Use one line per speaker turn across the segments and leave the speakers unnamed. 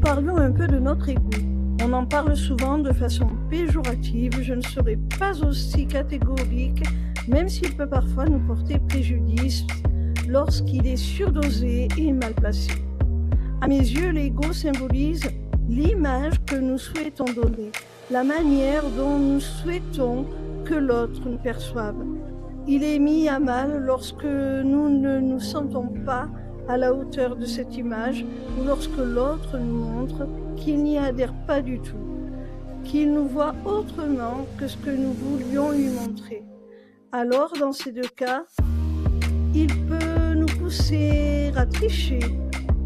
parlions un peu de notre ego. On en parle souvent de façon péjorative, je ne serai pas aussi catégorique, même s'il peut parfois nous porter préjudice lorsqu'il est surdosé et mal placé. À mes yeux, l'ego symbolise l'image que nous souhaitons donner, la manière dont nous souhaitons que l'autre nous perçoive. Il est mis à mal lorsque nous ne nous sentons pas à la hauteur de cette image ou lorsque l'autre nous montre qu'il n'y adhère pas du tout, qu'il nous voit autrement que ce que nous voulions lui montrer. Alors, dans ces deux cas, il peut nous pousser à tricher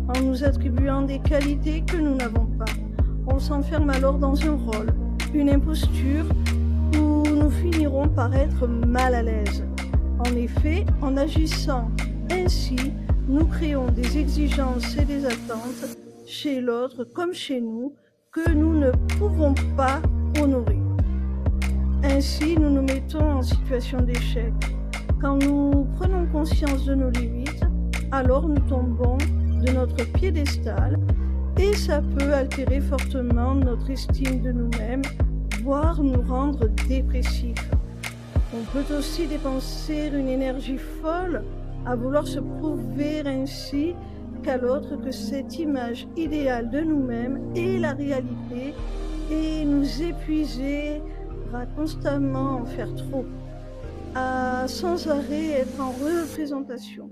en nous attribuant des qualités que nous n'avons pas. On s'enferme alors dans un rôle, une imposture où nous finirons par être mal à l'aise. En effet, en agissant ainsi, nous créons des exigences et des attentes chez l'autre comme chez nous que nous ne pouvons pas honorer. Ainsi, nous nous mettons en situation d'échec. Quand nous prenons conscience de nos limites, alors nous tombons de notre piédestal et ça peut altérer fortement notre estime de nous-mêmes, voire nous rendre dépressifs. On peut aussi dépenser une énergie folle à vouloir se prouver ainsi qu'à l'autre que cette image idéale de nous-mêmes est la réalité et nous épuiser à constamment en faire trop, à sans arrêt être en représentation,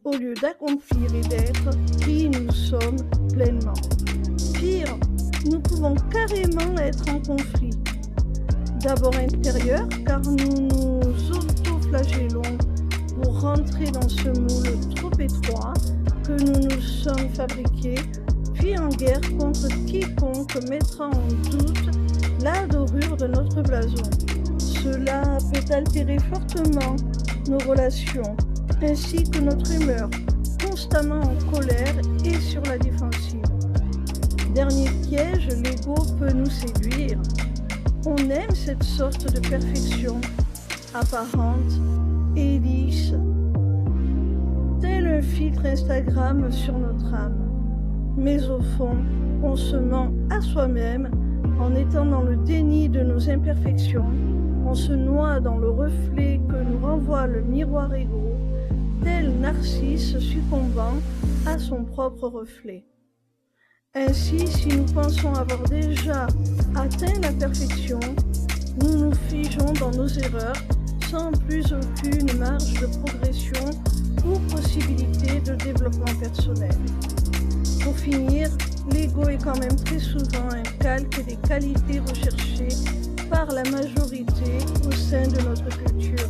au lieu d'accomplir et d'être qui nous sommes pleinement. Pire, nous pouvons carrément être en conflit. D'abord intérieur, car nous nous auto-flagellons pour rentrer dans ce moule trop étroit que nous nous sommes fabriqués, puis en guerre contre quiconque mettra en doute la dorure de notre blason. Cela peut altérer fortement nos relations, ainsi que notre humeur, constamment en colère et sur la défensive. Dernier piège, l'ego peut nous séduire. On aime cette sorte de perfection apparente et lisse, tel un filtre Instagram sur notre âme. Mais au fond, on se ment à soi-même en étant dans le déni de nos imperfections. On se noie dans le reflet que nous renvoie le miroir égo, tel Narcisse succombant à son propre reflet. Ainsi, si nous pensons avoir déjà atteint la perfection, nous nous figeons dans nos erreurs sans plus aucune marge de progression ou possibilité de développement personnel. Pour finir, l'ego est quand même très souvent un calque des qualités recherchées par la majorité au sein de notre culture.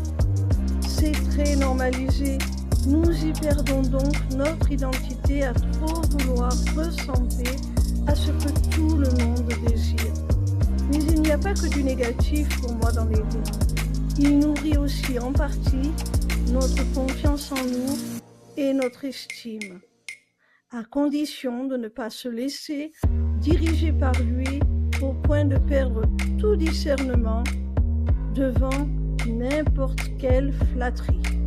C'est très normalisé. Nous y perdons donc notre identité à trop vouloir ressembler à ce que tout le monde désire. Mais il n'y a pas que du négatif pour moi dans l'ego. Il nourrit aussi en partie notre confiance en nous et notre estime, à condition de ne pas se laisser diriger par lui au point de perdre tout discernement devant n'importe quelle flatterie.